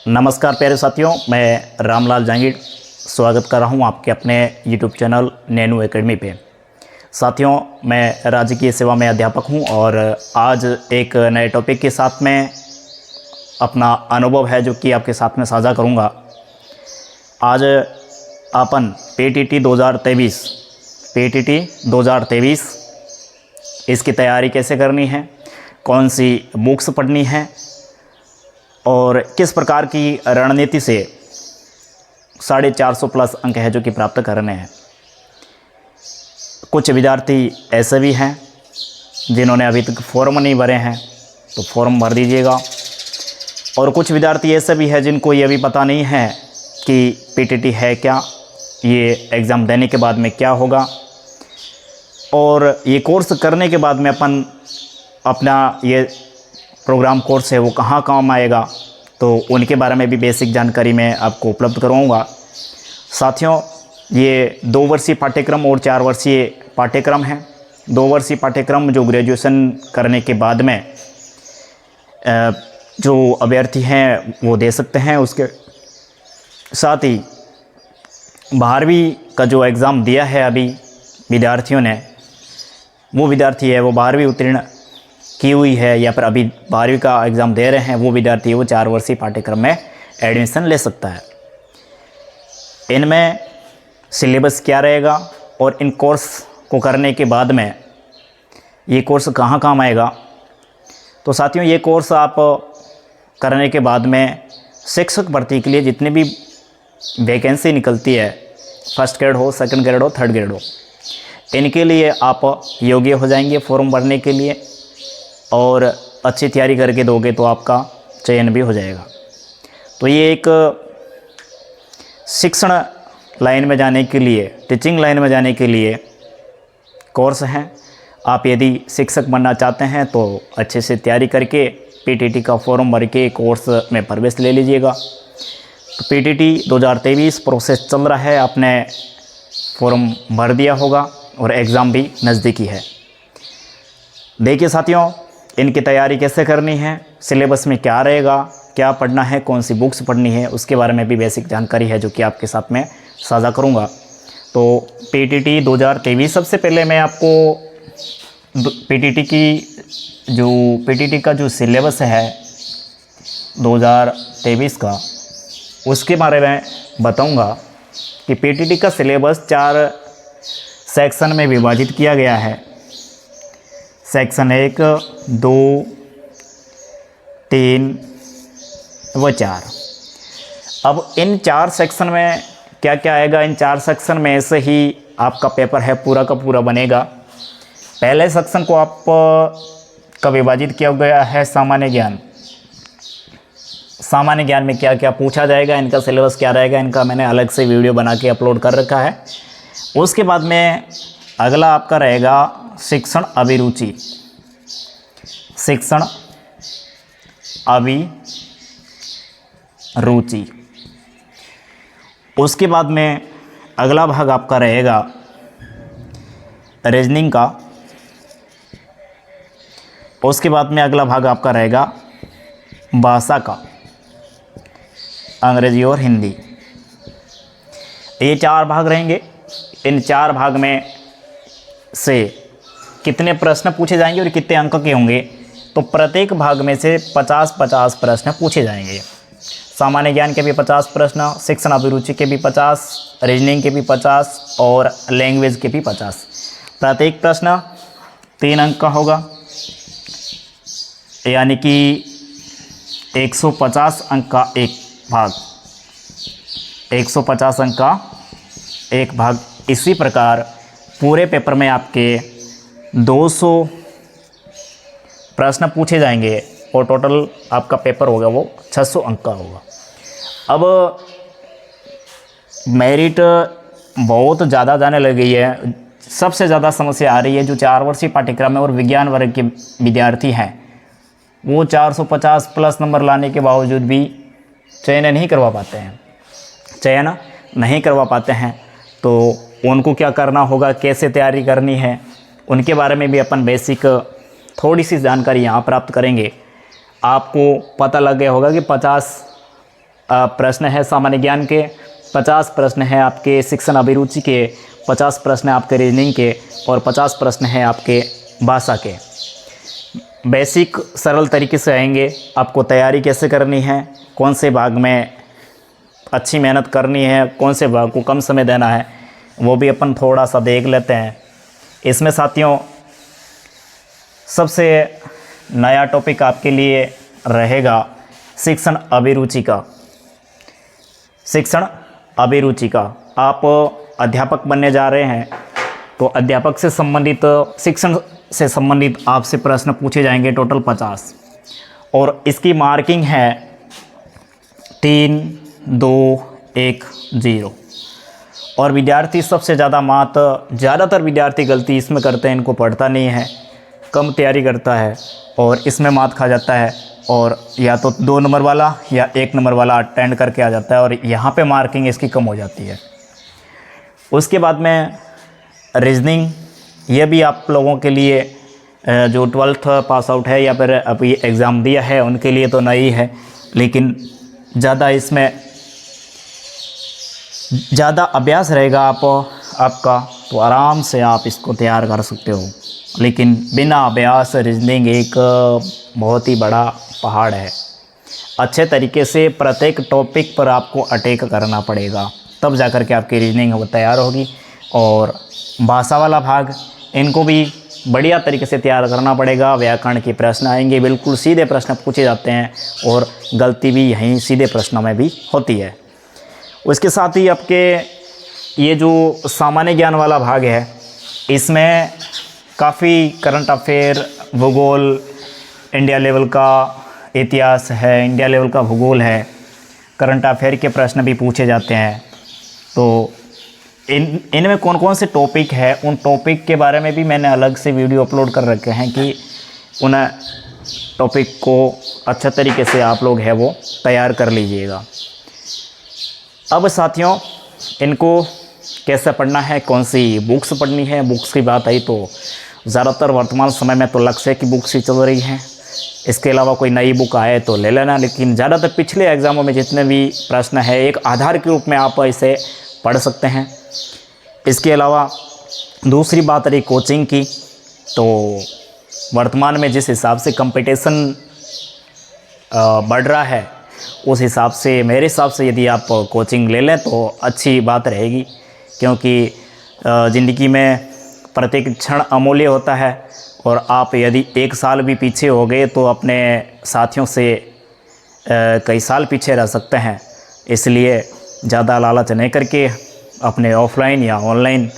नमस्कार प्यारे साथियों, मैं रामलाल जांगीड़ स्वागत कर रहा हूं आपके अपने YouTube चैनल नैनो एकेडमी पे। साथियों, मैं राजकीय सेवा में अध्यापक हूं और आज एक नए टॉपिक के साथ में अपना अनुभव है जो कि आपके साथ में साझा करूंगा। आज अपन PTT 2023 इसकी तैयारी कैसे करनी है, कौन सी बुक्स पढ़नी है और किस प्रकार की रणनीति से 450 प्लस अंक है जो कि प्राप्त करने हैं। कुछ विद्यार्थी ऐसे भी हैं जिन्होंने अभी तक फॉर्म नहीं भरे हैं, तो फॉर्म भर दीजिएगा। और कुछ विद्यार्थी ऐसे भी हैं जिनको ये भी पता नहीं है कि PTT है क्या, ये एग्ज़ाम देने के बाद में क्या होगा और ये कोर्स करने के बाद में अपन अपना ये प्रोग्राम कोर्स है वो कहाँ काम आएगा, तो उनके बारे में भी बेसिक जानकारी मैं आपको उपलब्ध करवाऊँगा। साथियों, ये 2 वर्षीय पाठ्यक्रम और 4 वर्षीय पाठ्यक्रम है। 2 वर्षीय पाठ्यक्रम जो ग्रेजुएशन करने के बाद में जो अभ्यर्थी हैं वो दे सकते हैं। उसके साथ ही 12वीं का जो एग्ज़ाम दिया है अभी विद्यार्थियों ने, वो विद्यार्थी है वो 12वीं उत्तीर्ण की हुई है या फिर अभी 12वीं का एग्ज़ाम दे रहे हैं, वो विद्यार्थी वो 4 वर्षीय पाठ्यक्रम में एडमिशन ले सकता है। इनमें सिलेबस क्या रहेगा और इन कोर्स को करने के बाद में ये कोर्स कहाँ काम आएगा, तो साथियों ये कोर्स आप करने के बाद में शिक्षक भर्ती के लिए जितनी भी वैकेंसी निकलती है, फर्स्ट ग्रेड हो, सेकंड ग्रेड हो, थर्ड ग्रेड हो, इनके लिए आप योग्य हो जाएंगे फॉर्म भरने के लिए। और अच्छी तैयारी करके दोगे तो आपका चयन भी हो जाएगा। तो ये एक शिक्षण लाइन में जाने के लिए, टीचिंग लाइन में जाने के लिए कोर्स है। आप यदि शिक्षक बनना चाहते हैं तो अच्छे से तैयारी करके PTT का फॉर्म भर के कोर्स में प्रवेश ले लीजिएगा। तो PTT 2023 प्रोसेस चल रहा है, आपने फॉर्म भर दिया होगा और एग्ज़ाम भी नज़दीकी है। देखिए साथियों, इनकी तैयारी कैसे करनी है, सिलेबस में क्या रहेगा, क्या पढ़ना है, कौन सी बुक्स पढ़नी है, उसके बारे में भी बेसिक जानकारी है जो कि आपके साथ में साझा करूंगा। तो PTT 2023 सबसे पहले मैं आपको PTT का जो सिलेबस है 2023 का, उसके बारे में बताऊंगा कि PTT का सिलेबस 4 सेक्शन में विभाजित किया गया है। सेक्शन 1, 2, 3 व 4। अब इन 4 सेक्शन में क्या क्या आएगा, इन 4 सेक्शन में से ही आपका पेपर है पूरा का पूरा बनेगा। पहले सेक्शन को आप का विभाजित किया गया है सामान्य ज्ञान। सामान्य ज्ञान में क्या क्या पूछा जाएगा, इनका सिलेबस क्या रहेगा, इनका मैंने अलग से वीडियो बना के अपलोड कर रखा है। उसके बाद में अगला आपका रहेगा शिक्षण अभिरुचि। शिक्षण अभिरुचि। उसके बाद में अगला भाग आपका रहेगा रीजनिंग का। उसके बाद में अगला भाग आपका रहेगा भाषा का, अंग्रेजी और हिंदी। ये 4 भाग रहेंगे। इन 4 भाग में से कितने प्रश्न पूछे जाएंगे और कितने अंक के होंगे, तो प्रत्येक भाग में से 50-50 प्रश्न पूछे जाएंगे। सामान्य ज्ञान के भी 50 प्रश्न, शिक्षण अभिरुचि के भी 50, रीजनिंग के भी 50 और लैंग्वेज के भी 50। प्रत्येक प्रश्न 3 अंक का होगा, यानी कि 150 अंक का एक भाग, 150 अंक का एक भाग। इसी प्रकार पूरे पेपर में आपके 200 प्रश्न पूछे जाएंगे और टोटल आपका पेपर होगा वो 600 अंक का होगा। अब मेरिट बहुत ज़्यादा जाने लगी है। सबसे ज़्यादा समस्या आ रही है जो 4 वर्षीय पाठ्यक्रम में और विज्ञान वर्ग के विद्यार्थी हैं, वो 450 प्लस नंबर लाने के बावजूद भी चयन नहीं करवा पाते हैं। तो उनको क्या करना होगा, कैसे तैयारी करनी है, उनके बारे में भी अपन बेसिक थोड़ी सी जानकारी यहाँ प्राप्त करेंगे। आपको पता लग गया होगा कि 50 प्रश्न है सामान्य ज्ञान के, 50 प्रश्न है आपके शिक्षण अभिरुचि के, 50 प्रश्न है आपके रीजनिंग के और 50 प्रश्न है आपके भाषा के। बेसिक सरल तरीके से आएंगे। आपको तैयारी कैसे करनी है, कौन से भाग में अच्छी मेहनत करनी है, कौन से भाग को कम समय देना है, वो भी अपन थोड़ा सा देख लेते हैं। इसमें साथियों सबसे नया टॉपिक आपके लिए रहेगा शिक्षण अभिरुचि का। शिक्षण अभिरुचि का आप अध्यापक बनने जा रहे हैं तो अध्यापक से संबंधित, शिक्षण से संबंधित आपसे प्रश्न पूछे जाएंगे टोटल 50 और इसकी मार्किंग है 3, 2, 1, 0। और विद्यार्थी सबसे ज़्यादा ज़्यादातर विद्यार्थी गलती इसमें करते हैं, इनको पढ़ता नहीं है, कम तैयारी करता है और इसमें मात खा जाता है और या तो 2 नंबर वाला या 1 नंबर वाला अटेंड करके आ जाता है और यहाँ पे मार्किंग इसकी कम हो जाती है। उसके बाद में रीजनिंग, ये भी आप लोगों के लिए जो 12th पास आउट है या फिर अभी एग्ज़ाम दिया है उनके लिए तो नई है, लेकिन ज़्यादा इसमें ज़्यादा अभ्यास रहेगा आपका तो आराम से आप इसको तैयार कर सकते हो। लेकिन बिना अभ्यास रीजनिंग एक बहुत ही बड़ा पहाड़ है। अच्छे तरीके से प्रत्येक टॉपिक पर आपको अटैक करना पड़ेगा, तब जा कर के आपकी रीजनिंग वो तैयार होगी। और भाषा वाला भाग, इनको भी बढ़िया तरीके से तैयार करना पड़ेगा। व्याकरण के प्रश्न आएंगे, बिल्कुल सीधे प्रश्न पूछे जाते हैं और गलती भी यहीं सीधे प्रश्नों में भी होती है। उसके साथ ही आपके ये जो सामान्य ज्ञान वाला भाग है, इसमें काफ़ी करंट अफेयर, भूगोल, इंडिया लेवल का इतिहास है, इंडिया लेवल का भूगोल है, करंट अफेयर के प्रश्न भी पूछे जाते हैं। तो इनमें कौन कौन से टॉपिक है, उन टॉपिक के बारे में भी मैंने अलग से वीडियो अपलोड कर रखे हैं कि उन टॉपिक को अच्छे तरीके से आप लोग है वो तैयार कर लीजिएगा। अब साथियों, इनको कैसे पढ़ना है, कौन सी बुक्स पढ़नी है। बुक्स की बात आई तो ज़्यादातर वर्तमान समय में तो लक्ष्य की बुक्स ही चल रही हैं। इसके अलावा कोई नई बुक आए तो ले लेना, लेकिन ज़्यादातर पिछले एग्ज़ामों में जितने भी प्रश्न है एक आधार के रूप में आप इसे पढ़ सकते हैं। इसके अलावा दूसरी बात रही कोचिंग की, तो वर्तमान में जिस हिसाब से कंपटीशन बढ़ रहा है उस हिसाब से, मेरे हिसाब से यदि आप कोचिंग ले लें तो अच्छी बात रहेगी, क्योंकि ज़िंदगी में प्रत्येक क्षण अमूल्य होता है और आप यदि 1 साल भी पीछे हो गए तो अपने साथियों से कई साल पीछे रह सकते हैं। इसलिए ज़्यादा लालच नहीं करके अपने ऑफ़लाइन या ऑनलाइन,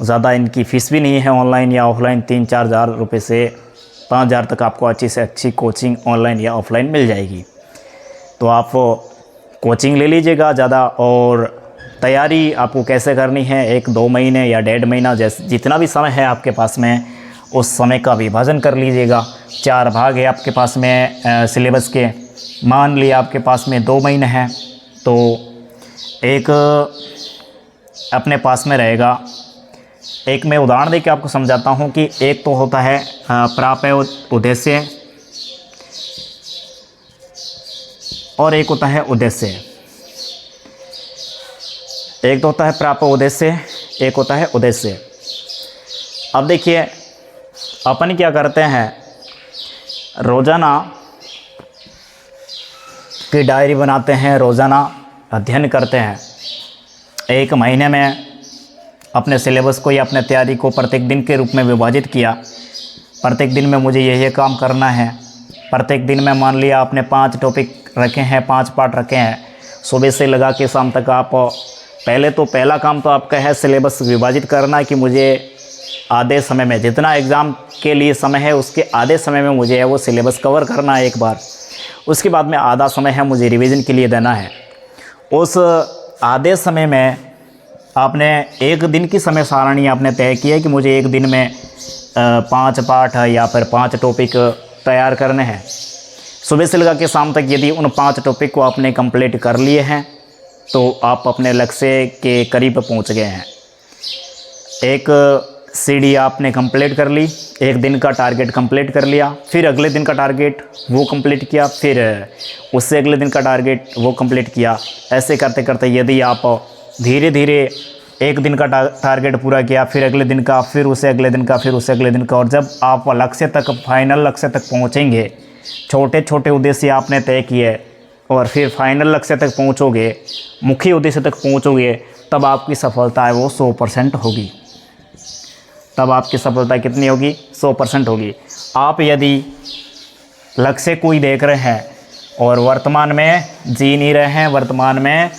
ज़्यादा इनकी फ़ीस भी नहीं है ऑनलाइन या ऑफ़लाइन, 3-4 हज़ार रुपये से 5 हज़ार तक आपको अच्छी से अच्छी कोचिंग ऑनलाइन या ऑफ़लाइन मिल जाएगी। तो आप कोचिंग ले लीजिएगा ज़्यादा। और तैयारी आपको कैसे करनी है, 1-2 महीने या 1.5 महीना, जैसे जितना भी समय है आपके पास में, उस समय का विभाजन कर लीजिएगा। 4 भाग है आपके पास में सिलेबस के। मान लिया आपके पास में 2 महीने हैं तो एक अपने पास में रहेगा। एक मैं उदाहरण देके आपको समझाता हूँ कि एक तो होता है प्राप्य उद्देश्य और एक होता है उद्देश्य। एक तो होता है प्राप्य उद्देश्य, एक होता है उद्देश्य। अब देखिए अपन क्या करते हैं, रोज़ाना की डायरी बनाते हैं, रोज़ाना अध्ययन करते हैं। 1 महीने में अपने सिलेबस को या अपने तैयारी को प्रत्येक दिन के रूप में विभाजित किया। प्रत्येक दिन में मुझे ये काम करना है। प्रत्येक दिन में मान लिया आपने 5 टॉपिक रखे हैं, 5 पार्ट रखे हैं। सुबह से लगा के शाम तक आप पहला काम तो आपका है सिलेबस विभाजित करना कि मुझे आधे समय में, जितना एग्ज़ाम के लिए समय है उसके आधे समय में मुझे है वो सिलेबस कवर करना है एक बार। उसके बाद में आधा समय है मुझे रिवीजन के लिए देना है। उस आधे समय में आपने 1 दिन की समय सारणी आपने तय की है कि मुझे 1 दिन में 5 पाठ या फिर 5 टॉपिक तैयार करने हैं। सुबह से लगा के शाम तक यदि उन 5 टॉपिक को आपने कंप्लीट कर लिए हैं तो आप अपने लक्ष्य के करीब पहुंच गए हैं। एक सीढ़ी आपने कंप्लीट कर ली, एक दिन का टारगेट कंप्लीट कर लिया, फिर अगले दिन का टारगेट वो कंप्लीट किया, फिर उससे अगले दिन का टारगेट वो कंप्लीट किया। ऐसे करते करते यदि आप धीरे धीरे एक दिन का टारगेट पूरा किया, फिर अगले दिन का, फिर उससे अगले दिन का, फिर उससे अगले दिन का, और जब आप लक्ष्य तक, फाइनल लक्ष्य तक पहुँचेंगे, छोटे छोटे उद्देश्य आपने तय किए और फिर फाइनल लक्ष्य तक पहुँचोगे, मुख्य उद्देश्य तक पहुँचोगे, तब आपकी सफलता है वो 100% होगी। तब आपकी सफलता कितनी होगी? 100% होगी। आप यदि लक्ष्य कोई देख रहे हैं और वर्तमान में जी नहीं रहे हैं, वर्तमान में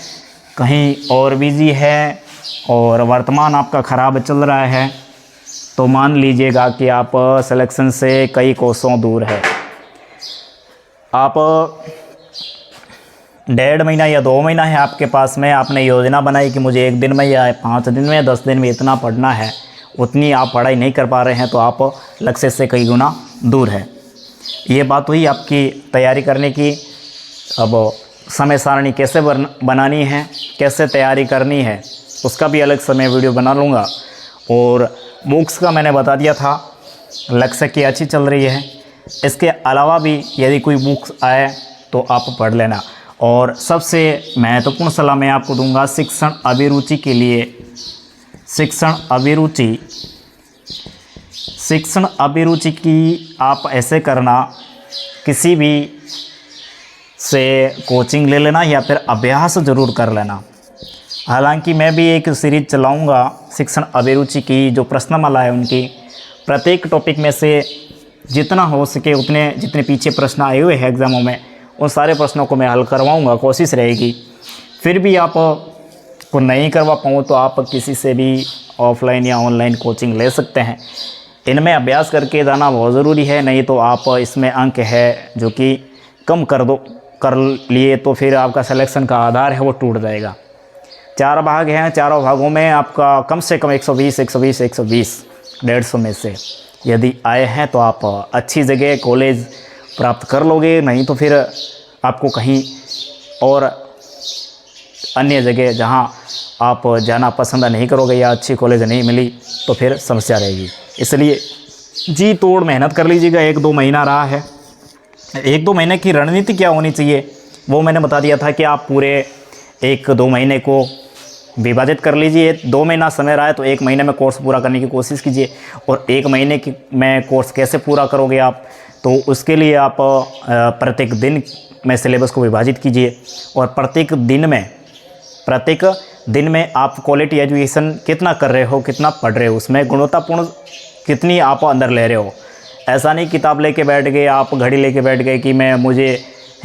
कहीं और बिजी है और वर्तमान आपका ख़राब चल रहा है, तो मान लीजिएगा कि आप सिलेक्शन से कई कोसों दूर है। आप 1.5 महीना या 2 महीना है आपके पास में, आपने योजना बनाई कि मुझे 1 दिन में या 5 दिन में 10 दिन में इतना पढ़ना है, उतनी आप पढ़ाई नहीं कर पा रहे हैं, तो आप लक्ष्य से कई गुना दूर है। ये बात हुई आपकी तैयारी करने की। अब समय सारणी कैसे बनानी है, कैसे तैयारी करनी है, उसका भी अलग समय वीडियो बना लूँगा। और बुक्स का मैंने बता दिया था, लक्ष्य की अच्छी चल रही है। इसके अलावा भी यदि कोई बुक्स आए तो आप पढ़ लेना। और सबसे महत्वपूर्ण सलाह मैं आपको दूंगा शिक्षण अभिरुचि के लिए। शिक्षण अभिरुचि की आप ऐसे करना, किसी भी से कोचिंग ले लेना या फिर अभ्यास ज़रूर कर लेना। हालांकि मैं भी एक सीरीज चलाऊंगा शिक्षण अभिरुचि की, जो प्रश्नमाला है उनकी, प्रत्येक टॉपिक में से जितना हो सके उतने, जितने पीछे प्रश्न आए हुए हैं एग्ज़ामों में, उन सारे प्रश्नों को मैं हल करवाऊंगा, कोशिश रहेगी। फिर भी आप को नहीं करवा पाऊँ तो आप किसी से भी ऑफलाइन या ऑनलाइन कोचिंग ले सकते हैं। इनमें अभ्यास करके जाना बहुत ज़रूरी है, नहीं तो आप इसमें अंक है जो कि कम कर लिए तो फिर आपका सिलेक्शन का आधार है वो टूट जाएगा। 4 भाग हैं, चारों भागों में आपका कम से कम 120, 120, 120, 150 में से यदि आए हैं तो आप अच्छी जगह कॉलेज प्राप्त कर लोगे, नहीं तो फिर आपको कहीं और अन्य जगह जहां आप जाना पसंद नहीं करोगे या अच्छी कॉलेज नहीं मिली तो फिर समस्या रहेगी। इसलिए जी तोड़ मेहनत कर लीजिएगा। 1-2 महीना रहा है, 1-2 महीने की रणनीति क्या होनी चाहिए वो मैंने बता दिया था कि आप पूरे 1-2 महीने को विभाजित कर लीजिए। 2 महीना समय रहा है तो 1 महीने में कोर्स पूरा करने की कोशिश कीजिए। और 1 महीने में कोर्स कैसे पूरा करोगे आप, तो उसके लिए आप प्रत्येक दिन में सिलेबस को विभाजित कीजिए और प्रत्येक दिन में आप क्वालिटी एजुकेशन कितना कर रहे हो, कितना पढ़ रहे हो, उसमें गुणवत्तापूर्ण कितनी आप अंदर ले रहे हो। ऐसा नहीं किताब लेके बैठ गए, आप घड़ी लेके बैठ गए कि मुझे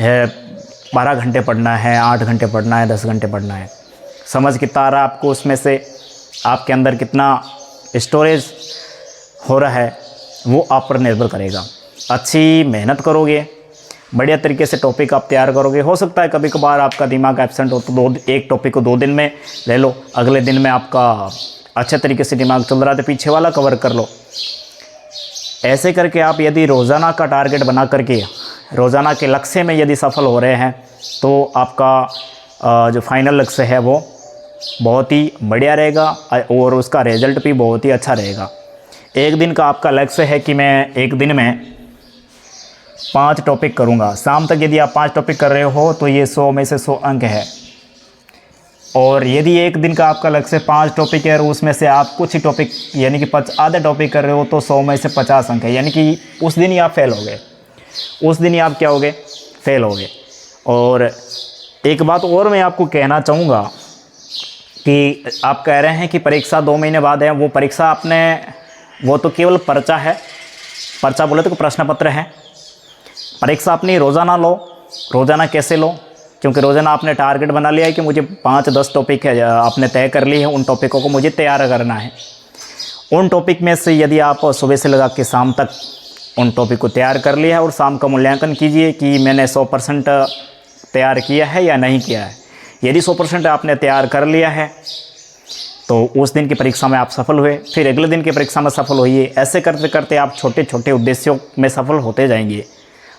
12 घंटे पढ़ना है, 8 घंटे पढ़ना है, 10 घंटे पढ़ना है। समझ कितना आ रहा है आपको, उसमें से आपके अंदर कितना स्टोरेज हो रहा है वो आप पर निर्भर करेगा। अच्छी मेहनत करोगे, बढ़िया तरीके से टॉपिक आप तैयार करोगे। हो सकता है कभी कभार आपका दिमाग एब्सेंट हो तो एक टॉपिक को 2 दिन में ले लो, अगले दिन में आपका अच्छे तरीके से दिमाग चल रहा है तो पीछे वाला कवर कर लो। ऐसे करके आप यदि रोज़ाना का टारगेट बना करके रोज़ाना के लक्ष्य में यदि सफल हो रहे हैं तो आपका जो फाइनल लक्ष्य है वो बहुत ही बढ़िया रहेगा और उसका रिजल्ट भी बहुत ही अच्छा रहेगा। एक दिन का आपका लक्ष्य है कि मैं एक दिन में 5 टॉपिक करूँगा। शाम तक यदि आप 5 टॉपिक कर रहे हो तो ये 100 में से 100 अंक है। और यदि एक दिन का आपका लक्ष्य 5 टॉपिक है और उसमें से आप कुछ ही टॉपिक यानी कि आधे टॉपिक कर रहे हो तो 100 में से 50 अंक है, यानी कि उस दिन ही आप फेल हो गए। उस दिन ही आप क्या हो गए? फेल हो गए। और एक बात और मैं आपको कहना चाहूँगा कि आप कह रहे हैं कि परीक्षा 2 महीने बाद है, वो परीक्षा वो तो केवल पर्चा है। पर्चा बोले तो प्रश्न पत्र है। परीक्षा अपनी रोज़ाना लो। रोज़ाना कैसे लो? क्योंकि रोज़ाना आपने टारगेट बना लिया है कि मुझे 5-10 टॉपिक है, आपने तय कर लिए हैं, उन टॉपिकों को मुझे तैयार करना है। उन टॉपिक में से यदि आप सुबह से लगा के शाम तक उन टॉपिक को तैयार कर लिया है और शाम का मूल्यांकन कीजिए कि मैंने 100% तैयार किया है या नहीं किया है। यदि 100% आपने तैयार कर लिया है तो उस दिन की परीक्षा में आप सफल हुए, फिर अगले दिन की परीक्षा में सफल होइए। ऐसे करते करते आप छोटे छोटे उद्देश्यों में सफल होते जाएंगे।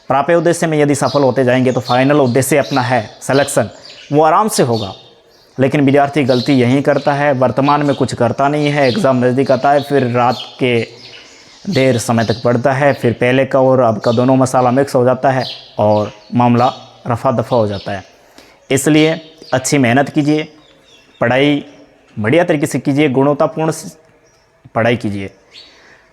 प्राप्य उद्देश्य में यदि सफल होते जाएंगे तो फाइनल उद्देश्य अपना है सिलेक्शन, वो आराम से होगा। लेकिन विद्यार्थी गलती यही करता है, वर्तमान में कुछ करता नहीं है, एग्ज़ाम नज़दीक आता है, फिर रात के देर समय तक पढ़ता है, फिर पहले का और अब का दोनों मसाला मिक्स हो जाता है और मामला रफा दफा हो जाता है। इसलिए अच्छी मेहनत कीजिए, पढ़ाई बढ़िया तरीके से कीजिए, गुणवत्तापूर्ण पढ़ाई कीजिए,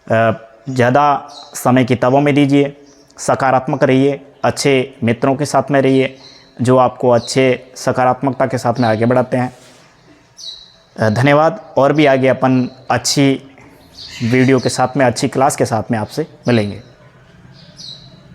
ज़्यादा समय किताबों में दीजिए, सकारात्मक रहिए, अच्छे मित्रों के साथ में रहिए जो आपको अच्छे सकारात्मकता के साथ में आगे बढ़ाते हैं। धन्यवाद। और भी आगे अपन अच्छी वीडियो के साथ में, अच्छी क्लास के साथ में आपसे मिलेंगे।